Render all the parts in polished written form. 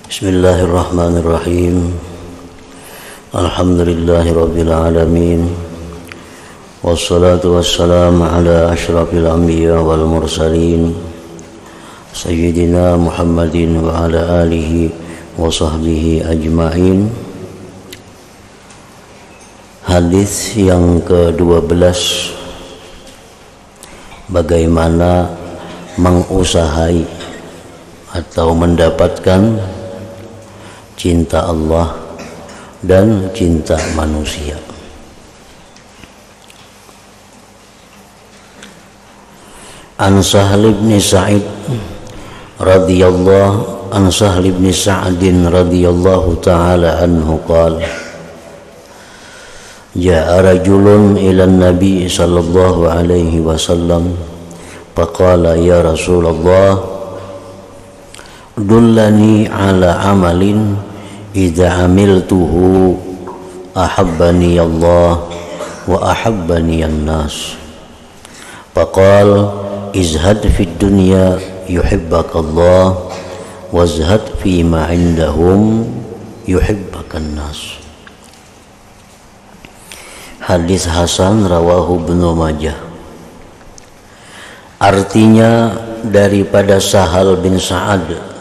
Bismillahirrahmanirrahim. Alhamdulillahi rabbil alamin. Wassalatu wassalamu ala asyrafil anbiya wal mursalin Sayyidina Muhammadin wa ala alihi wa sahbihi ajma'in. Hadis yang ke-12, bagaimana mengusahai atau mendapatkan cinta Allah dan cinta manusia. An Sahl bin Sa'id radhiyallahu an Sahl bin Sa'din radhiyallahu ta'ala anhu qala ja'a rajulun ila an-nabi sallallahu alaihi wasallam faqala ya Rasulullah dullani ala amalin idza amiltuhu ahabbani Allah wa ahabbani an-nas. Faqal izhad fid dunya yuhibbaka Allah wazhad fi ma indahum yuhibbaka an-nas. Hadis hasan rawahu Ibnu Majah. Artinya daripada Sahal bin Sa'ad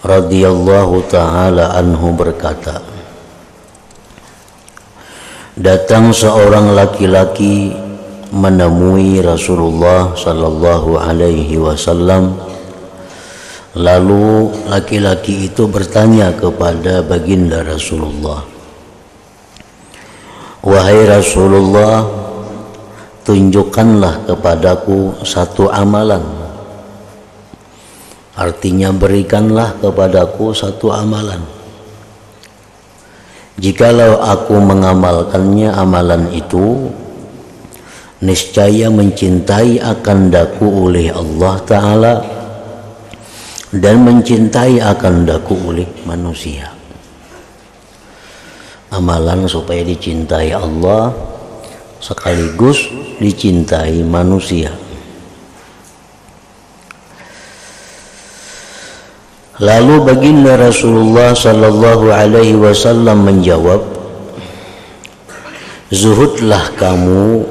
radhiyallahu ta'ala anhu berkata, datang seorang laki-laki menemui Rasulullah sallallahu alaihi wasallam. Lalu laki-laki itu bertanya kepada baginda Rasulullah, wahai Rasulullah, tunjukkanlah kepadaku satu amalan. Artinya berikanlah kepadaku satu amalan. Jikalau aku mengamalkannya, amalan itu niscaya mencintai akan daku oleh Allah Ta'ala dan mencintai akan daku oleh manusia. Amalan supaya dicintai Allah sekaligus dicintai manusia. Lalu baginda Rasulullah sallallahu alaihi wasallam menjawab, zuhudlah kamu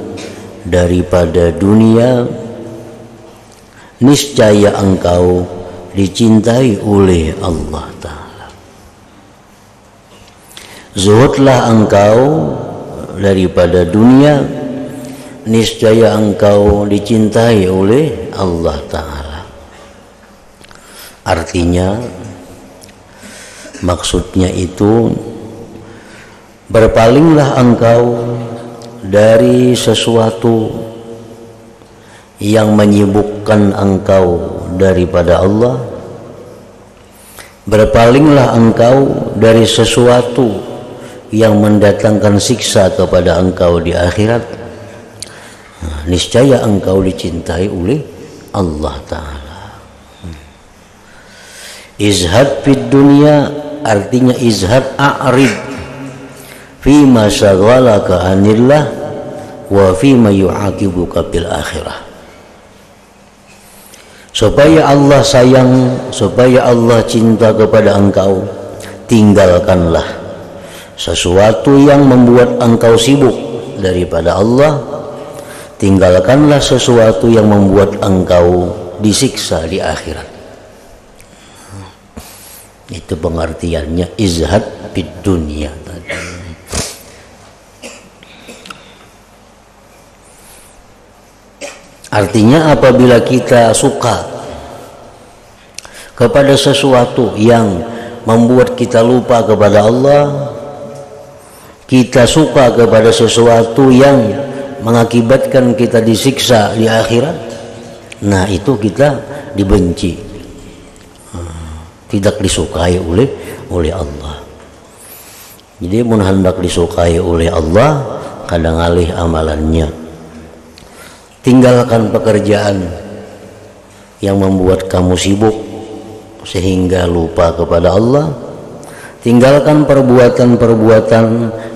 daripada dunia, niscaya engkau dicintai oleh Allah Ta'ala. Zuhudlah engkau daripada dunia, niscaya engkau dicintai oleh Allah Ta'ala. Artinya, maksudnya itu, berpalinglah engkau dari sesuatu yang menyibukkan engkau daripada Allah. Berpalinglah engkau dari sesuatu yang mendatangkan siksa kepada engkau di akhirat. Niscaya engkau dicintai oleh Allah Ta'ala. Izhad fid dunya, artinya izhad a'rid fima syaghalaka anillah wa fima yu'aqibuka bil akhirah. Supaya Allah sayang, supaya Allah cinta kepada engkau, tinggalkanlah sesuatu yang membuat engkau sibuk daripada Allah. Tinggalkanlah sesuatu yang membuat engkau disiksa di akhirat. Itu pengertiannya izhad fid dunya tadi. Artinya apabila kita suka kepada sesuatu yang membuat kita lupa kepada Allah, kita suka kepada sesuatu yang mengakibatkan kita disiksa di akhirat, nah itu kita dibenci, tidak disukai oleh Allah. Jadi mun hendak disukai oleh Allah, kadang alih amalannya. Tinggalkan pekerjaan yang membuat kamu sibuk sehingga lupa kepada Allah. Tinggalkan perbuatan-perbuatan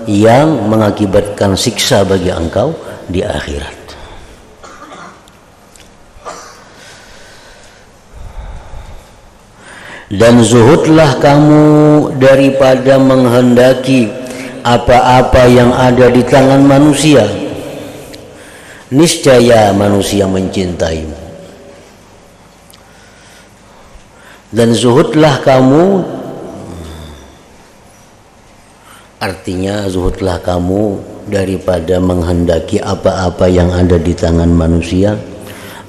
yang mengakibatkan siksa bagi engkau di akhirat. Dan zuhudlah kamu daripada menghendaki apa-apa yang ada di tangan manusia. Niscaya manusia mencintaimu. Dan zuhudlah kamu, artinya zuhudlah kamu daripada menghendaki apa-apa yang ada di tangan manusia,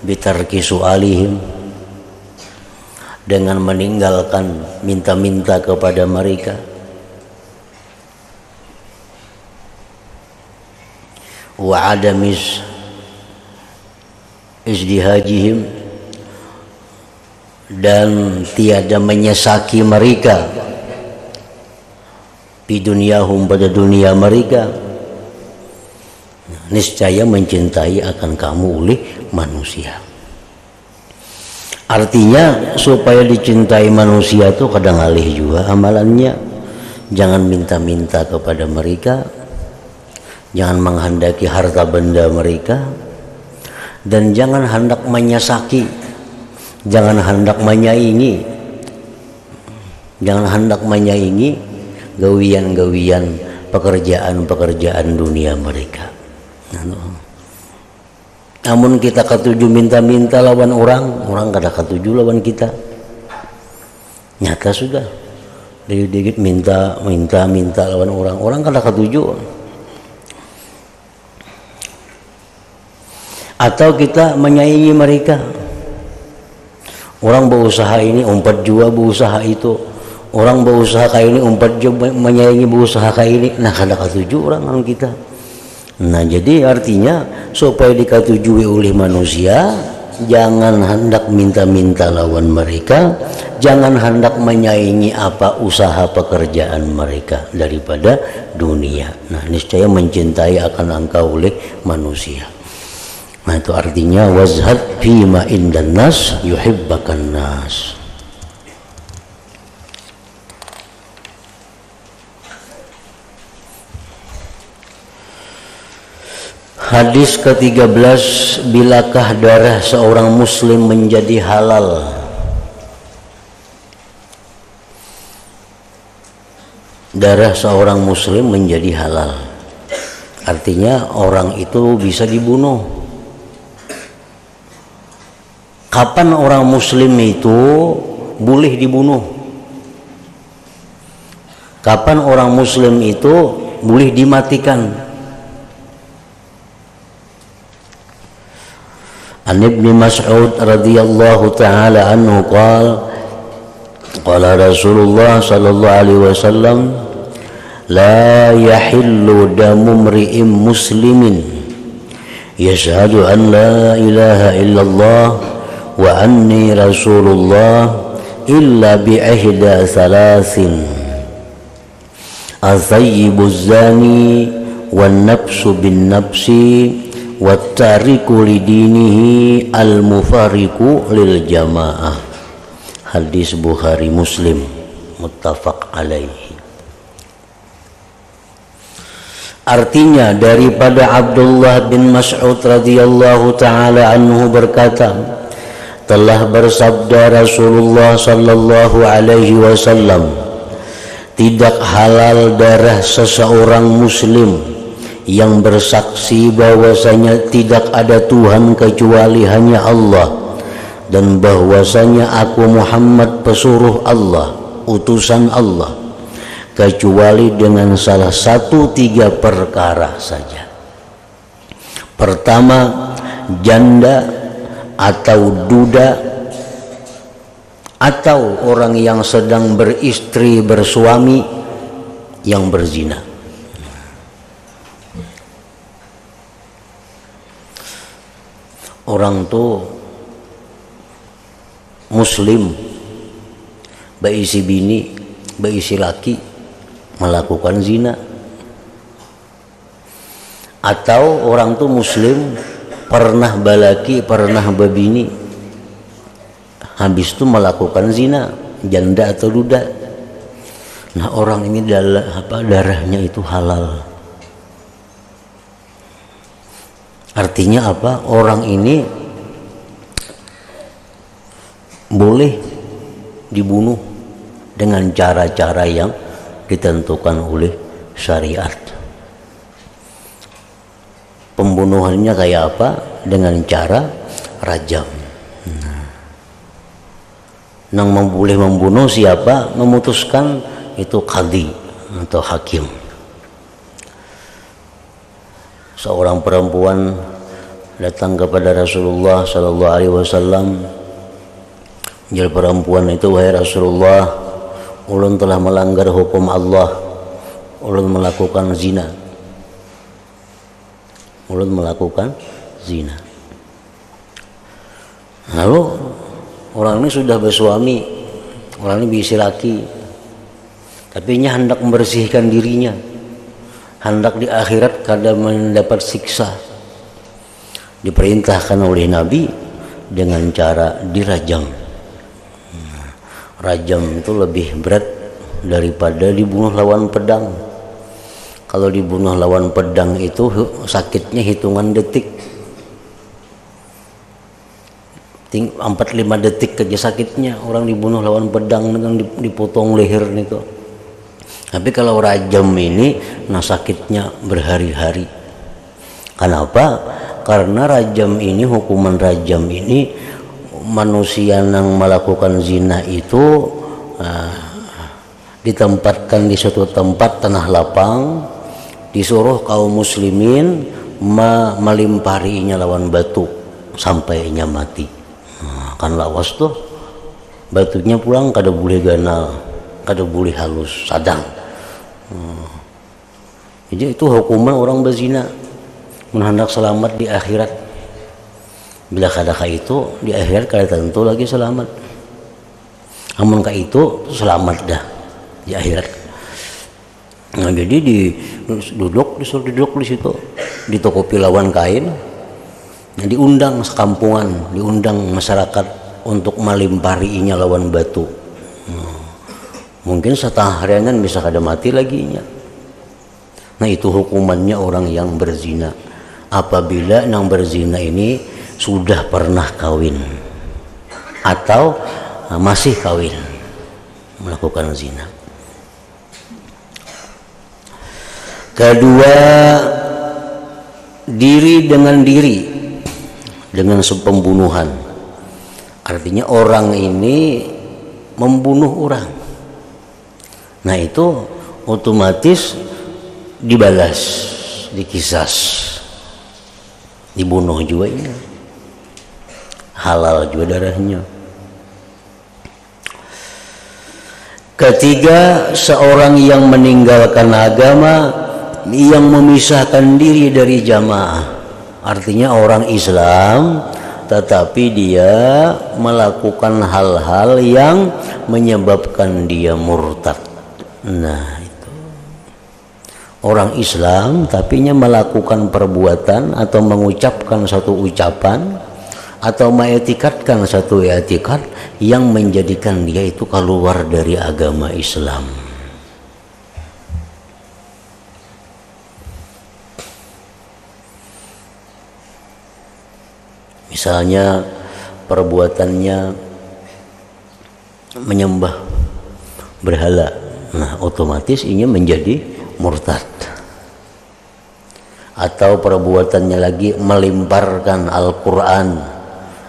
bitarki su'alihim, dengan meninggalkan minta-minta kepada mereka, wa adamis izdihajihim, dan tiada menyesaki mereka di dunyahum, pada dunia mereka. Niscaya mencintai akan kamu oleh manusia. Artinya supaya dicintai manusia itu kadang alih juga amalannya. Jangan minta-minta kepada mereka, jangan menghendaki harta benda mereka, dan jangan hendak menyesaki, jangan hendak menyaingi, jangan hendak menyaingi gawian-gawian pekerjaan-pekerjaan dunia mereka. Namun kita ketuju minta-minta lawan orang kada ketuju lawan kita. Nyata sudah dikit-dikit minta lawan orang kada ketuju. Atau kita menyaingi mereka. Orang berusaha ini, umpat jua berusaha itu. Orang berusaha kayak ini, umpat jua menyaingi berusaha kayak ini. Nah kada ketuju orang lawan kita. Nah jadi artinya supaya diketujui oleh manusia, jangan hendak minta-minta lawan mereka, jangan hendak menyaingi apa usaha pekerjaan mereka daripada dunia. Nah niscaya mencintai akan engkau oleh manusia. Nah itu artinya wazhad fima indan nas yuhibbakan nas. Hadis ke-13, bilakah darah seorang muslim menjadi halal? Darah seorang muslim menjadi halal. Artinya orang itu bisa dibunuh. Kapan orang muslim itu boleh dibunuh? Kapan orang muslim itu boleh dimatikan? An Ibnu Mas'ud radhiyallahu ta'ala anhu qala Rasulullah sallallahu alaihi wasallam, la yahillu damu mri'in muslimin yashhadu an la ilaha illallah wa anni rasulullah illa bi ihda thalathin, az-zayyibu zani wan nafsu bin nafsi wattariku lidinihi al-mufariku lil jamaah. Hadis Bukhari Muslim muttafaq alaihi. Artinya daripada Abdullah bin Mas'ud radhiyallahu ta'ala anhu berkata, telah bersabda Rasulullah sallallahu alaihi wasallam, tidak halal darah seseorang muslim yang bersaksi bahwasanya tidak ada Tuhan kecuali hanya Allah, dan bahwasanya aku Muhammad pesuruh Allah, utusan Allah, kecuali dengan salah satu 3 perkara saja. Pertama, janda atau duda atau orang yang sedang beristri bersuami yang berzina. Orang tuh muslim baisi bini, baisi laki melakukan zina, atau orang tuh muslim pernah balaki, pernah babini, habis itu melakukan zina, janda atau duda. Nah orang ini darahnya itu halal. Artinya apa? Orang ini boleh dibunuh dengan cara-cara yang ditentukan oleh syariat. Pembunuhannya kayak apa? Dengan cara rajam. Yang boleh membunuh siapa? Memutuskan itu qadhi atau hakim. Seorang perempuan datang kepada Rasulullah sallallahu alaihi wasallam. Jadi perempuan itu, wahai Rasulullah, ulun telah melanggar hukum Allah, ulun melakukan zina. Ulun melakukan zina. Lalu orang ini sudah bersuami, orang ini berisi laki, tapi ia hendak membersihkan dirinya, hendak di akhirat kadang mendapat siksa. Diperintahkan oleh Nabi dengan cara dirajam. Rajam itu lebih berat daripada dibunuh lawan pedang. Kalau dibunuh lawan pedang itu sakitnya hitungan detik, 4-5 detik aja sakitnya. Orang dibunuh lawan pedang dengan dipotong leher itu. Tapi kalau rajam ini, nah sakitnya berhari-hari. Kenapa? Karena rajam ini, hukuman rajam ini, manusia yang melakukan zina itu ditempatkan di suatu tempat tanah lapang, disuruh kaum muslimin melimparinya lawan batu sampai ia mati. Kan lawas tuh, batunya pulang kada boleh ganal, kada boleh halus, sadang. Jadi itu hukuman orang berzina, hendak selamat di akhirat. Bila kadaka itu di akhirat kada tentu lagi selamat. Amun ka itu selamat dah di akhirat. Nah, jadi disuruh duduk di situ, ditutupi lawan kain. Nah, diundang sekampungan, diundang masyarakat untuk melimparinya lawan batu. Mungkin setengah harian bisa kada mati lagi nya. Nah, itu hukumannya orang yang berzina. Apabila yang berzina ini sudah pernah kawin atau masih kawin melakukan zina. Kedua, diri dengan diri dengan sepembunuhan. Artinya orang ini membunuh orang. Nah, itu otomatis dibalas, dikisas, dibunuh juga ini. Halal juga darahnya. Ketiga, seorang yang meninggalkan agama, yang memisahkan diri dari jamaah. Artinya orang Islam tetapi dia melakukan hal-hal yang menyebabkan dia murtad. Nah, itu orang Islam tapi nya melakukan perbuatan atau mengucapkan satu ucapan atau mengetikatkan satu etikat yang menjadikan dia itu keluar dari agama Islam. Misalnya perbuatannya menyembah berhala, nah otomatis ini menjadi murtad. Atau perbuatannya lagi melimparkan Al-Quran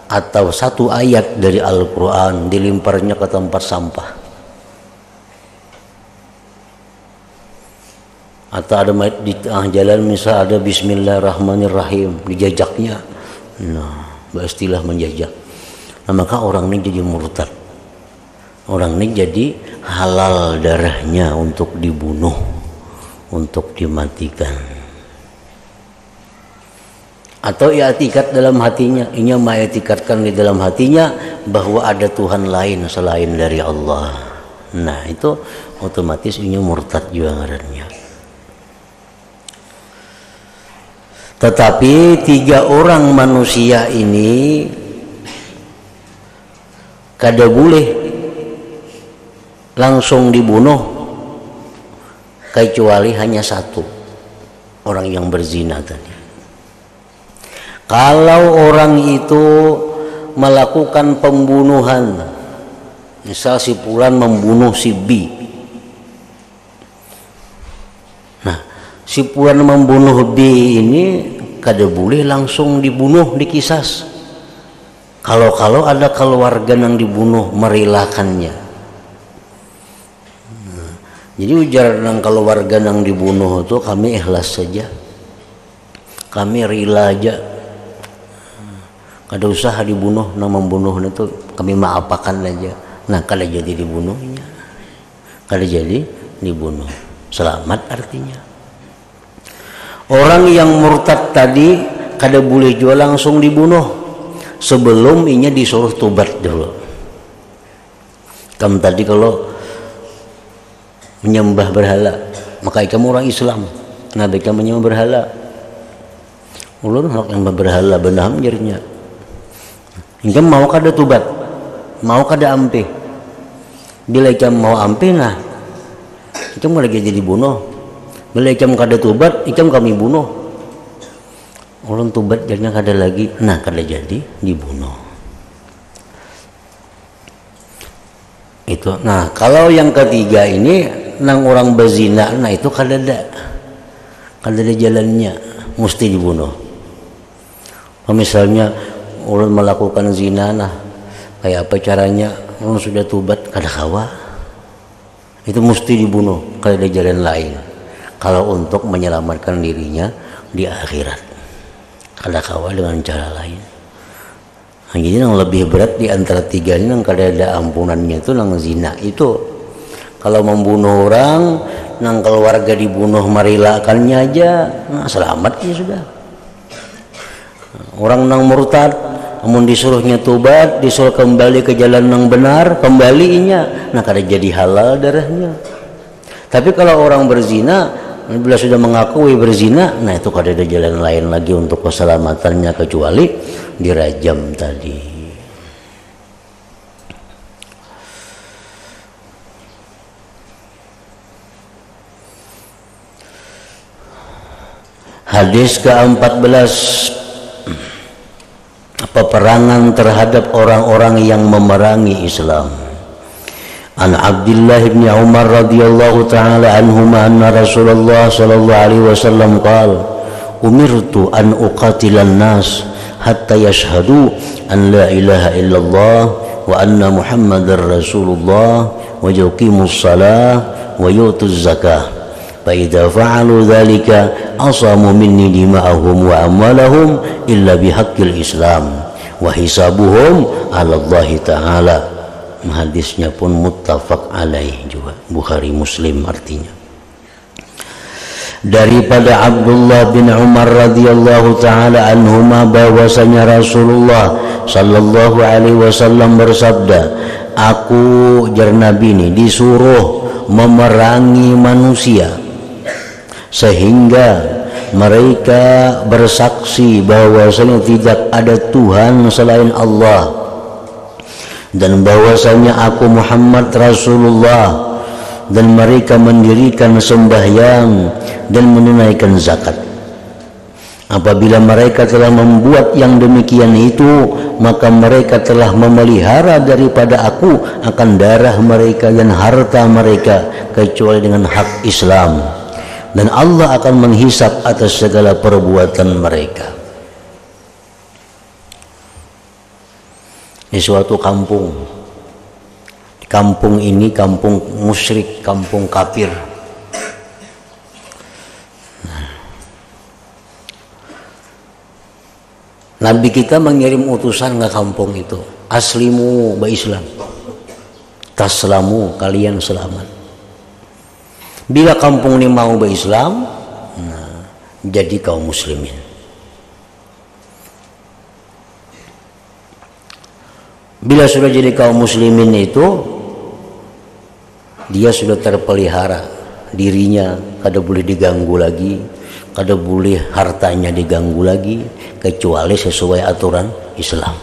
atau satu ayat dari Al-Quran dilimparnya ke tempat sampah. Atau ada di tengah jalan misal ada Bismillahirrahmanirrahim dijajaknya. Nah, beristilah menjajak. Nah, maka orang ini jadi murtad. Orang ini jadi halal darahnya untuk dibunuh, untuk dimatikan. Atau i'tikad dalam hatinya, ia mengiktikadkan di dalam hatinya bahwa ada Tuhan lain selain dari Allah. Nah, itu otomatis ini murtad juga ngarannya. Tetapi 3 orang manusia ini kada boleh langsung dibunuh kecuali hanya satu, orang yang berzina tadi. Kalau orang itu melakukan pembunuhan Misal si Fulan membunuh si B. Nah, si Fulan membunuh B ini kada boleh langsung dibunuh, dikisas. Kalau ada keluarga yang dibunuh merelakannya. Jadi ujar nang keluarga yang dibunuh itu kami ikhlas saja, kami rela aja, kada usah dibunuh, nang membunuh itu kami maapakan aja. Nah, kada jadi dibunuhnya, kada jadi dibunuh, selamat artinya. Orang yang murtad tadi kada boleh juga langsung dibunuh, sebelum inya disuruh tobat dulu. Kamu tadi kalau menyembah berhala, maka kamu orang Islam, nabi kamu menyembah berhala, ulun hak yang berhala benar menjadinya. Hingga mau kada tobat, mau kada ampe. Bila kamu mau ampe, nah kamu lagi jadi bunuh. Bila kamu kada tobat, kamu kami bunuh. Ulun tobat jadinya kada lagi, nah kada jadi dibunuh. Itu. Nah, kalau yang ketiga ini nang orang berzina, nah itu kada ada jalannya, mesti dibunuh. Misalnya ulun melakukan zina, nah kayak apa caranya? Ulun sudah tobat, kada kawa, itu mesti dibunuh, kada ada jalan lain. Kalau untuk menyelamatkan dirinya di akhirat, kada kawa dengan cara lain. Nah, jadi yang lebih berat di antara tiga ini yang kada ada ampunannya itu nang zina itu. Kalau membunuh orang, nang keluarga dibunuh merelakannya aja, nah selamat ya sudah. Orang nang murtad, namun disuruhnya tobat, disuruh kembali ke jalan yang benar, kembalinya, nah kada jadi halal darahnya. Tapi kalau orang berzina, bila sudah mengakui berzina, nah itu kada ada jalan lain lagi untuk keselamatannya kecuali dirajam tadi. Hadis ke-14, peperangan terhadap orang-orang yang memerangi Islam. An Abdullah bin Umar radhiyallahu taala anhuma anna Rasulullah sallallahu alaihi wasallam qala umirtu an uqatilan nas hatta yashhadu an la ilaha illallah wa anna Muhammadar Rasulullah wa yuqimus shalah wa yutuz zakah fa idza fa'alu dzalika asamu minni dima'ahum wa amwalahum illa bihaqqil Islam wa hisabuhum 'ala Allah taala. Hadisnya pun muttafaq alaih juga, Bukhari Muslim artinya. Daripada Abdullah bin Umar radhiyallahu taala anhuma bahwasanya Rasulullah sallallahu alaihi wasallam bersabda, aku jar Nabi ini disuruh memerangi manusia sehingga mereka bersaksi bahwasanya tidak ada Tuhan selain Allah dan bahwasanya aku Muhammad Rasulullah, dan mereka mendirikan sembahyang dan menunaikan zakat. Apabila mereka telah membuat yang demikian itu, maka mereka telah memelihara daripada aku akan darah mereka dan harta mereka kecuali dengan hak Islam, dan Allah akan menghisap atas segala perbuatan mereka. Di suatu kampung, kampung ini kampung musyrik, kampung kafir. Nabi kita mengirim utusan ke kampung itu, aslimu ba Islam, taslamu, kalian selamat. Bila kampung ini mau ba Islam, nah, jadi kaum muslimin. Bila sudah jadi kaum muslimin itu, dia sudah terpelihara dirinya, kada boleh diganggu lagi, kada boleh hartanya diganggu lagi kecuali sesuai aturan Islam.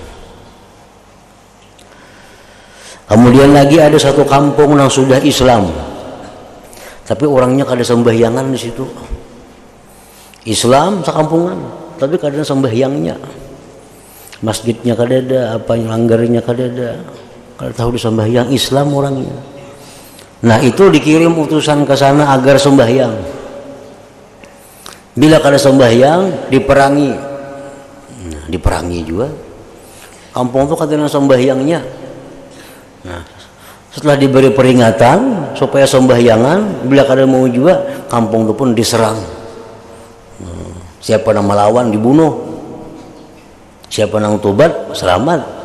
Kemudian lagi ada satu kampung yang sudah Islam, tapi orangnya kada sembahyangan di situ. Islam sekampungan, tapi kada sembahyangnya. Masjidnya kada ada, apa yang langgarnya kada ada. Kalau tahu di sembahyang Islam orangnya. Nah itu dikirim utusan ke sana agar sembahyang. Bila kada sembahyang diperangi. Nah, diperangi juga. Kampung itu katanya sembahyangnya. Nah, setelah diberi peringatan supaya sembahyangan, bila kada mau juga, kampung itu pun diserang. Siapa yang melawan dibunuh. Siapa yang tobat selamat.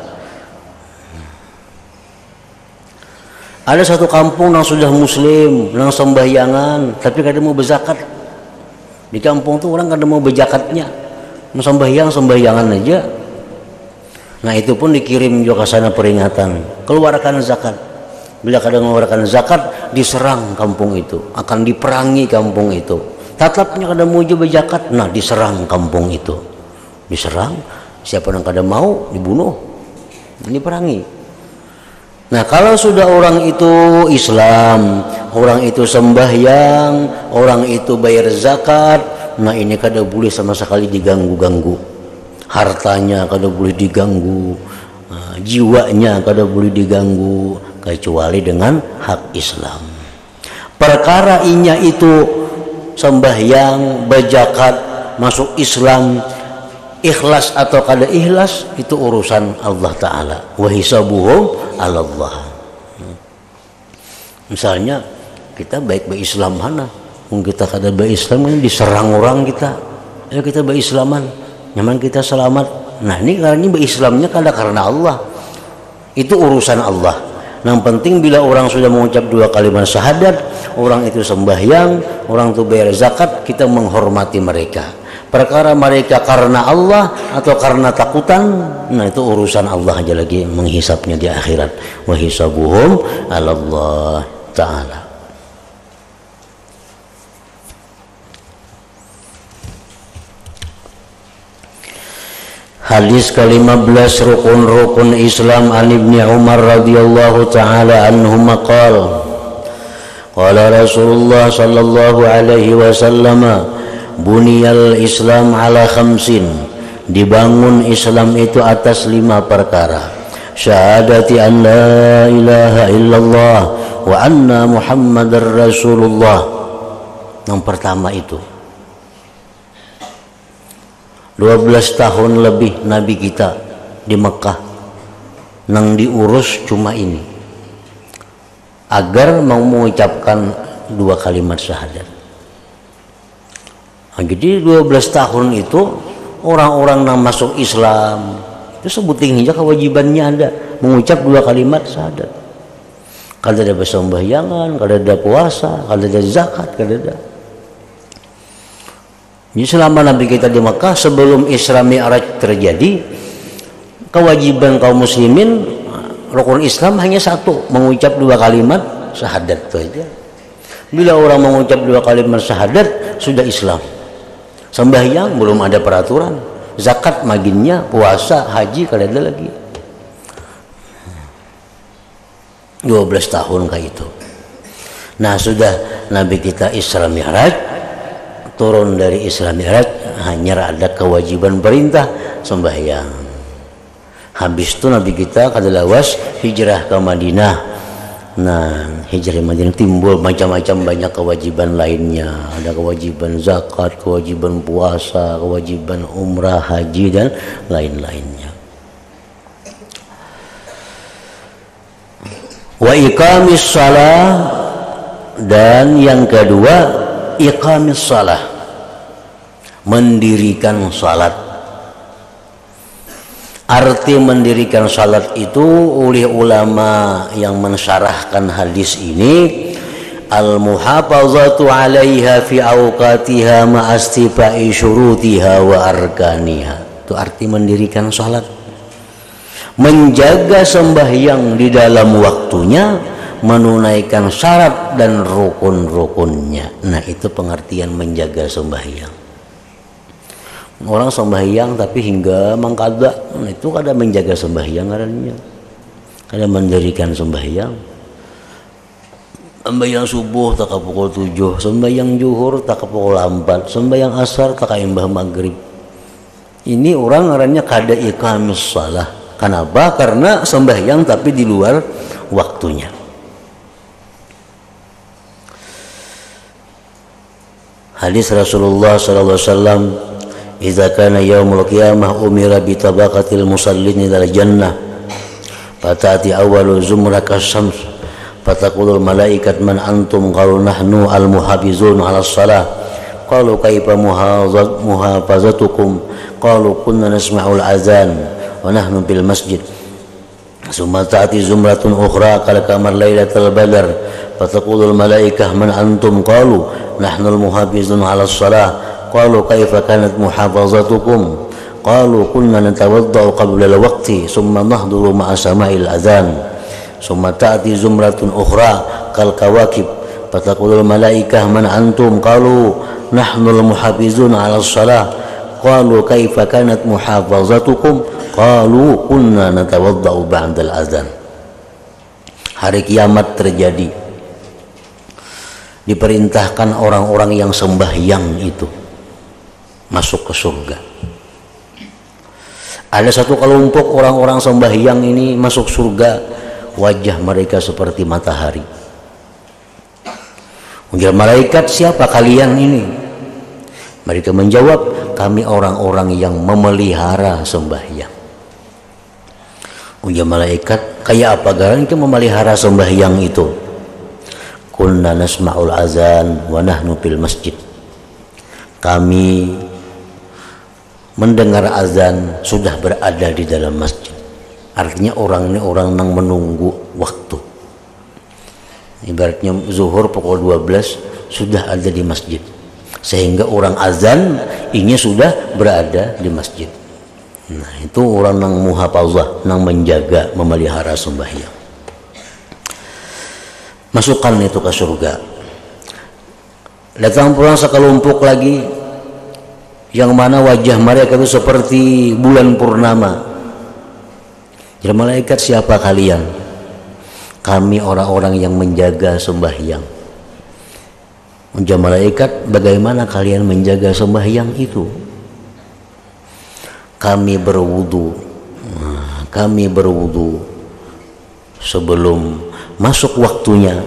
Ada satu kampung yang sudah muslim, yang sembahyangan, tapi kada mau berzakat. Di kampung tuh orang kada mau berzakatnya, mau sembahyangan aja. Nah itu pun dikirim juga ke sana peringatan, keluarkan zakat. Bila kada mengeluarkan zakat, diserang kampung itu, akan diperangi kampung itu. Tatapnya kada mau juga berzakat, nah diserang kampung itu, diserang. Siapa yang kada mau dibunuh, diperangi. Nah kalau sudah orang itu Islam, orang itu sembahyang, orang itu bayar zakat, nah ini kada boleh sama sekali diganggu-ganggu. Hartanya kada boleh diganggu, jiwanya kada boleh diganggu, kecuali dengan hak Islam. Perkara inya itu sembahyang, berzakat, masuk Islam, ikhlas atau kada ikhlas itu urusan Allah Ta'ala. Wa hisabuhum 'ala Allah. Misalnya kita baik berislam mana, kita kada berislam ini diserang orang kita, ya kita berislaman, nyaman kita selamat. Nah ini karena berislamnya kada karena Allah, itu urusan Allah. Yang penting bila orang sudah mengucap 2 kalimat syahadat, orang itu sembahyang, orang itu bayar zakat, kita menghormati mereka. Perkara mereka karena Allah atau karena takutan, nah itu urusan Allah aja lagi menghisapnya di akhirat. Wa hisabuhum 'ala Allah Ta'ala. Hadis ke-15 rukun-rukun Islam an Ibni Umar radhiyallahu ta'ala anhuma qala Rasulullah sallallahu alaihi wasallam, buniyal Islam ala khamsin, dibangun Islam itu atas 5 perkara. Syahadati an la ilaha illallah wa anna Muhammadar Rasulullah. Yang pertama itu 12 tahun lebih Nabi kita di Mekah, nang diurus cuma ini, agar mau mengucapkan 2 kalimat syahadat. Nah, jadi 12 tahun itu orang-orang yang masuk Islam itu sebuting hingga kewajibannya ada mengucap 2 kalimat syahadat. Kada ada bersembahyangan, kada ada puasa, kada ada zakat, kada ada. Jadi selama Nabi kita di Mekah sebelum Isra Mi'raj terjadi, kewajiban kaum muslimin rukun Islam hanya 1, mengucap 2 kalimat syahadat itu aja. Bila orang mengucap 2 kalimat syahadat sudah Islam. Sembahyang belum ada peraturan, zakat maginnya, puasa, haji kada ada lagi. 12 tahun kayak itu. Nah sudah Nabi kita Isra Mi'raj, turun dari Isra Mi'raj, hanya ada kewajiban perintah sembahyang. Habis itu Nabi kita kada lawas hijrah ke Madinah. Nah hijrah ke Madinah timbul macam-macam banyak kewajiban lainnya. Ada kewajiban zakat, kewajiban puasa, kewajiban umrah, haji dan lain-lainnya. Wa iqamis shalah, dan yang kedua iqamis shalah, mendirikan salat. Arti mendirikan salat itu oleh ulama yang mensyarahkan hadis ini, al-muhafazatu 'alaiha fi awqatiha ma'astifa'i syurutiha wa arkaniha. Itu arti mendirikan salat. Menjaga sembahyang di dalam waktunya, menunaikan syarat dan rukun-rukunnya. Nah itu pengertian menjaga sembahyang. Orang sembahyang tapi hingga mangkada, nah itu kada menjaga sembahyang karena kada mendirikan sembahyang. Sembahyang subuh tak ke pukul 7, sembahyang zuhur tak ke pukul 4, sembahyang asar tak ke imbah maghrib. Ini orang ngarannya kada iqamis shalah, Kenapa? Karena sembahyang tapi di luar waktunya. Hadis Rasulullah sallallahu alaihi wasallam, "Idza kana yaumul qiyamah umira bi tabaqatil musallin ilal jannah, fatati awwalu zumraka syams, fataqulul malaikat man antum, qalu nahnu al muhafizun 'ala shalah, qalu kaifa muhafazatukum, qalu kunna nasma'ul azan wa nahnu bil masjid, summa ta'ti zumratun ukhra kal kamar lailatul badr, fataqulul malaikah man antum, qalu nahnu al muhafizun 'ala shalah, qalu kaifa kanat muhafazatukum, qalu kunna natawaddau qabla al waqti summa nahduru ma'a sama'il azan, summa ta'ti zumratun ukhra kal kawakib, fataqulul malaikah man antum, qalu nahnu al muhafizun 'ala shalah, qalu kaifa kanat muhafazatukum, qalu kunna natawaddau ba'da al azan. Hari kiamat terjadi, diperintahkan orang-orang yang sembahyang itu masuk ke surga. Ada satu kelompok orang-orang sembahyang ini masuk surga, wajah mereka seperti matahari. Ujar malaikat, siapa kalian ini? Mereka menjawab, kami orang-orang yang memelihara sembahyang. Ujar malaikat, kayak apa kalian memelihara sembahyang itu? Kunna nasma'ul azan wa nahnu fil masjid. Kami mendengar azan sudah berada di dalam masjid. Artinya orang ini orang yang menunggu waktu. Ibaratnya zuhur pukul 12 sudah ada di masjid, sehingga orang azan ini sudah berada di masjid. Nah, itu orang yang muhafazah, yang menjaga, memelihara sembahyang. Masukkan itu ke surga. Datang pulang sekelompok lagi yang mana wajah mereka itu seperti bulan purnama. Jadi malaikat, siapa kalian? Kami orang-orang yang menjaga sembahyang. Ujar malaikat, bagaimana kalian menjaga sembahyang itu? Kami berwudu sebelum masuk waktunya,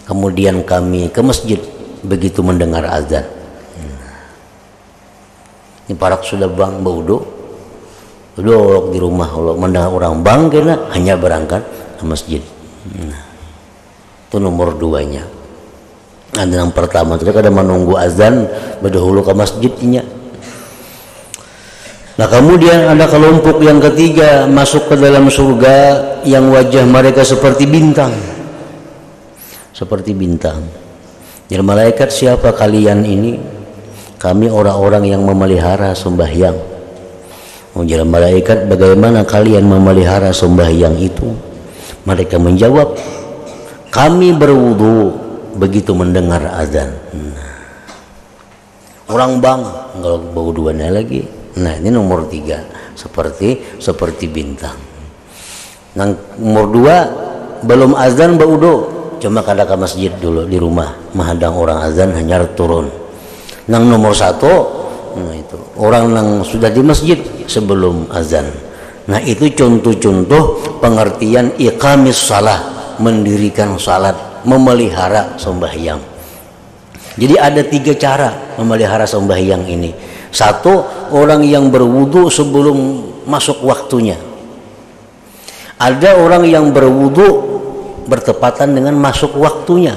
kemudian kami ke masjid begitu mendengar azan. Ini parak sudah bang baudo duduk di rumah, kalau mendengar orang bang kena hanya berangkat ke masjid. Itu nomor 2-nya. Ada yang pertama itu kada menunggu azan berdahulu ke masjidnya. Nah, kemudian ada kelompok yang ketiga masuk ke dalam surga yang wajah mereka seperti bintang. Seperti bintang. Jadi malaikat, siapa kalian ini? Kami orang-orang yang memelihara sembahyang. Ujar malaikat, bagaimana kalian memelihara sembahyang itu? Mereka menjawab, kami berwudu begitu mendengar azan. Orang bang, kalau berwuduannya lagi. Nah, ini nomor 3, seperti bintang. Nah, nomor 2, belum azan berwudu, cuma kada ke masjid dulu di rumah, menghadang orang azan hanya turun. Nah, nomor 1, nah itu orang yang sudah di masjid sebelum azan. Nah, itu contoh-contoh pengertian iqamis shalah, mendirikan salat, memelihara sembahyang. Jadi ada 3 cara memelihara sembahyang ini. 1, orang yang berwudu sebelum masuk waktunya. Ada orang yang berwudu bertepatan dengan masuk waktunya.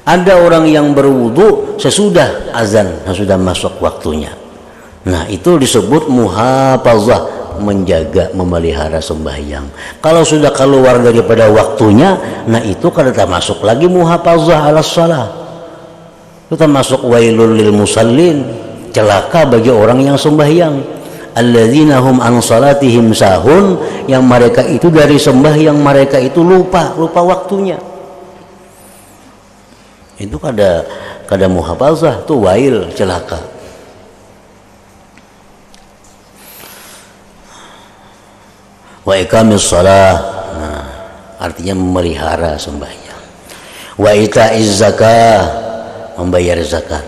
Ada orang yang berwudu sesudah azan, sesudah masuk waktunya. Nah, itu disebut muhafazah, menjaga, memelihara sembahyang. Kalau sudah keluar daripada waktunya, nah itu kada masuk lagi muhafazah ala shalah. Itu termasuk wailul lil musallin, celaka bagi orang yang sembahyang. Alladzina hum an salatihim sahun, yang mereka itu dari sembahyang mereka itu lupa waktunya. Itu kada muhafazah, itu wail, celaka. Wa iqamis shalah, nah, artinya memelihara sembahyang. Wa ita'iz zakah, membayar zakat.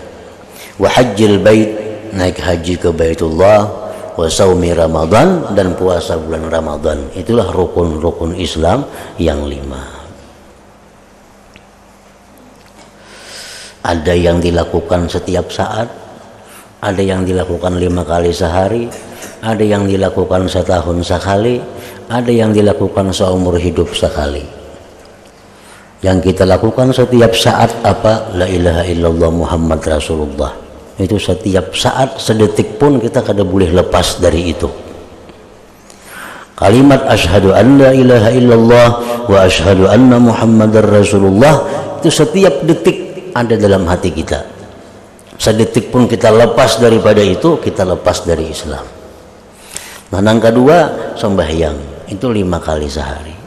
Wa hajjil bait, naik haji ke Baitullah. wa saumi Ramadan, dan puasa bulan Ramadan. Itulah rukun-rukun Islam yang 5. Ada yang dilakukan setiap saat, ada yang dilakukan 5 kali sehari, ada yang dilakukan setahun sekali, ada yang dilakukan seumur hidup sekali. Yang kita lakukan setiap saat apa? La ilaha illallah Muhammad Rasulullah. Itu setiap saat, sedetik pun kita kada boleh lepas dari itu. Kalimat asyhadu an la ilaha illallah wa asyhadu anna Muhammadar Rasulullah itu setiap detik ada dalam hati kita. Sedetik pun kita lepas daripada itu, kita lepas dari Islam. Nah, yang kedua, sembahyang itu 5 kali sehari,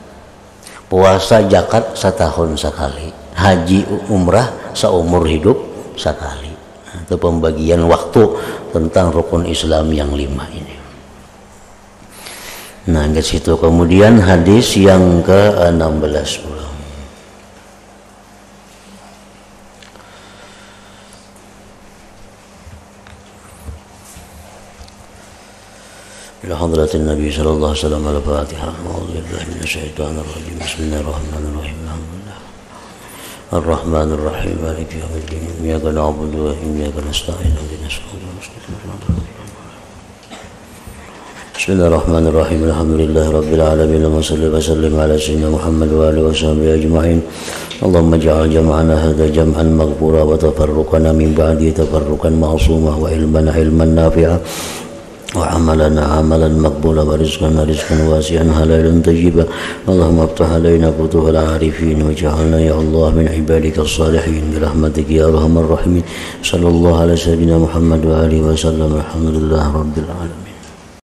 puasa zakat setahun sekali, haji umrah seumur hidup sekali. Nah, itu pembagian waktu tentang rukun Islam yang 5 ini. Nah, ke situ kemudian hadis yang ke-16 pula. إلى حضرة النبي صلى الله عليه وسلم الفاتحة. أعوذ بالله من الشيطان الرجيم. بسم الله الرحمن الرحيم. الحمد لله الرحمن الرحيم مالك يوم الدين. إياك نعبد وإياك نستعين اهدنا الصراط المستقيم. بسم الله الرحمن الرحيم. الحمد لله رب العالمين وصلى وسلم على سيدنا محمد وآله وصحبه أجمعين. اللهم اجعل جمعنا هذا جمعا مغفورا وتفرقنا من بعده تفرقا معصوما وعلمنا علما نافعا وعملنا عملا مقبولا ورزقنا رزقا واسعا حلالا طيبا. اللهم افتح علينا فتوح العارفين واجعلنا يا الله من عبادك الصالحين برحمتك يا ارحم الراحمين. صلى الله على سيدنا محمد وآله وسلم. الحمد لله رب العالمين.